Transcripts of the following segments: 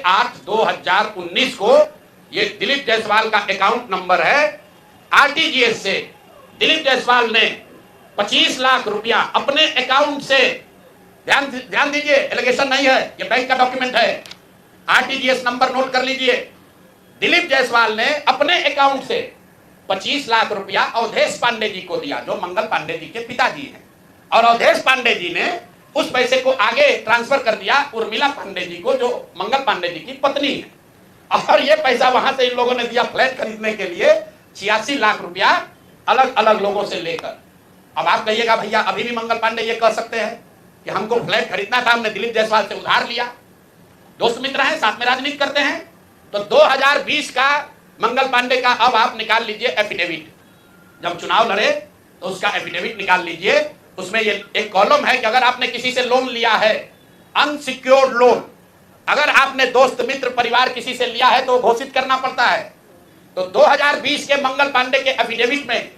6/8/2019 को ये दिलीप जायसवाल का अकाउंट नंबर है। आरटीजीएस से दिलीप जायसवाल ने 25 लाख रुपया अपने अकाउंट से, ध्यान दीजिए, एलिगेशन नहीं है, ये बैंक का डॉक्यूमेंट है। आरटीजीएस नंबर नोट कर लीजिए। दिलीप जायसवाल ने अपने अकाउंट से 25 लाख रुपया अवधेश पांडे जी को दिया, जो मंगल पांडे जी के पिताजी हैं, और अवधेश पांडे जी ने उस पैसे को आगे ट्रांसफर कर दिया उर्मिला पांडे जी को, जो मंगल पांडे जी की पत्नी है। और ये पैसा वहां से इन लोगों ने दिया फ्लैट खरीदने के लिए 86 लाख रुपया अलग अलग लोगों से लेकर। अब आप कहिएगा भैया अभी भी मंगल पांडे ये कह सकते हैं कि हमको फ्लैट खरीदना था, हमने दिलीप जायसवाल से उधार लिया। दोस्त मित्र हैं, साथ में राजनीति करते हैं। तो 2020 का मंगल पांडे का अब आप निकाल लीजिए एफिडेविट, जब चुनाव लड़े तो उसका एफिडेविट निकाल लीजिए। उसमें ये एक कॉलम है कि अगर आपने किसी से लोन लिया है, अनसिक्योर्ड लोन, अगर आपने दोस्त मित्र परिवार किसी से लिया है तो घोषित करना पड़ता है। तो 2020 के मंगल पांडे के एफिडेविट में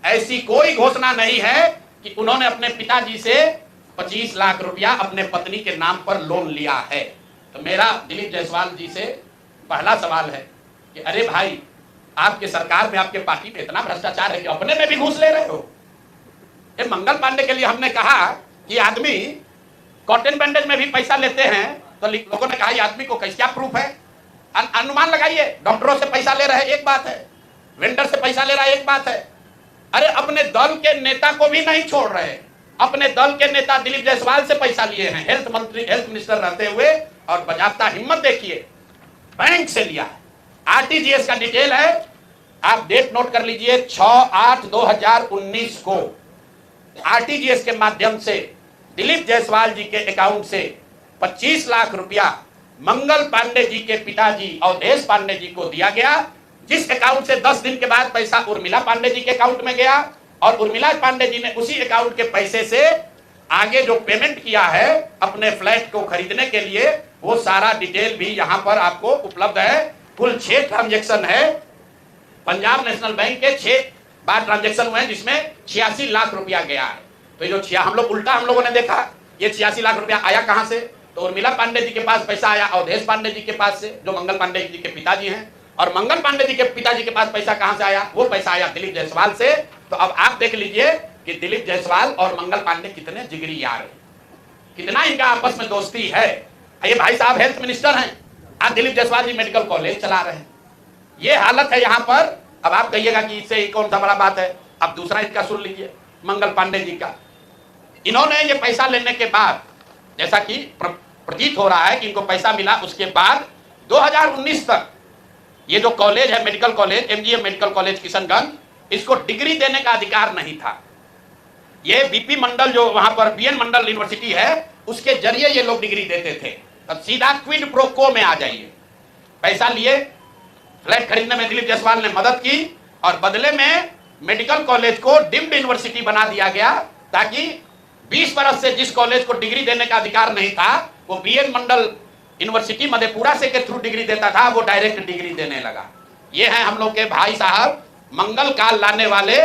ऐसी कोई घोषणा नहीं है कि उन्होंने अपने पिताजी से 25 लाख रुपया अपने पत्नी के नाम पर लोन लिया है। तो मेरा दिलीप जायसवाल जी से पहला सवाल है कि अरे भाई, आपके सरकार में, आपके पार्टी में इतना भ्रष्टाचार है कि अपने में भी घूस ले रहे हो। ये मंगल पांडे के लिए हमने कहा कि आदमी कॉटन बैंडेज में भी पैसा लेते हैं, तो लोगों ने कहा ये आदमी को कैसे प्रूफ है, अनुमान लगाइए। डॉक्टरों से पैसा ले रहे एक बात है, वेंडर से पैसा ले रहा है एक बात है। अरे अपने दल के नेता को भी नहीं छोड़ रहे। अपने दल के नेता दिलीप जायसवाल से पैसा लिए हैं, हेल्थ मिनिस्टर रहते हुए, और बजाता हिम्मत देखिए, बैंक से लिया है। आरटीजीएस का डिटेल है, आप डेट नोट कर लीजिए, 6/8/2019 को आरटीजीएस के माध्यम से दिलीप जायसवाल जी के अकाउंट से 25 लाख रुपया मंगल पांडे जी के पिताजी अवधेश पांडे जी को दिया गया, जिस अकाउंट से 10 दिन के बाद पैसा उर्मिला पांडे जी के अकाउंट में गया, और उर्मिला पांडे जी ने उसी अकाउंट के पैसे से आगे जो पेमेंट किया है अपने फ्लैट को खरीदने के लिए, वो सारा डिटेल भी यहां पर आपको उपलब्ध है। कुल 6 ट्रांजैक्शन है, पंजाब नेशनल बैंक के 6 बार ट्रांजैक्शन हुए हैं, जिसमें 86 लाख रुपया गया है। तो ये जो हम लोगों ने देखा, ये 86 लाख रुपया आया कहां से? तो उर्मिला पांडे जी के पास पैसा आया अवधेश पांडे जी के पास से, जो मंगल पांडे जी के पिताजी हैं। और मंगल पांडे जी के पिताजी के पास पैसा कहां से आया? वो पैसा आया दिलीप जायसवाल से। तो अब आप देख लीजिए कि दिलीप जायसवाल और मंगल पांडे कितने जिगरी यार हैं, कितना इनका आपस में दोस्ती है। ये भाई साहब हेल्थ मिनिस्टर हैं, आज दिलीप जायसवाल जी मेडिकल कॉलेज चला रहे हैं। ये हालत है यहाँ पर। अब आप कहिएगा कि इससे कौन सा बड़ा बात है। अब दूसरा इसका सुन लीजिए, मंगल पांडे जी का। इन्होंने ये पैसा लेने के बाद, जैसा कि प्रतीत हो रहा है कि इनको पैसा मिला, उसके बाद 2019 तक ये जो कॉलेज है, medical college, MGM medical college Kishanganj, इसको डिग्री देने का अधिकार नहीं था। ये बीपी मंडल, जो वहां पर बीएन मंडल यूनिवर्सिटी है, उसके जरिए ये लोग डिग्री देते थे। अब सीधा क्विड प्रो को में आ जाइए। पैसा लिए, फ्लैट खरीदने में दिलीप जायसवाल ने मदद की, और बदले में मेडिकल कॉलेज को डीम्ड यूनिवर्सिटी बना दिया गया, ताकि 20 बरस से जिस कॉलेज को डिग्री देने का अधिकार नहीं था, वो बीएन मंडल यूनिवर्सिटी मधेपुरा से के थ्रू डिग्री देता था, वो डायरेक्ट डिग्री देने लगा। ये है हम लोग के भाई साहब, मंगल काल लाने वाले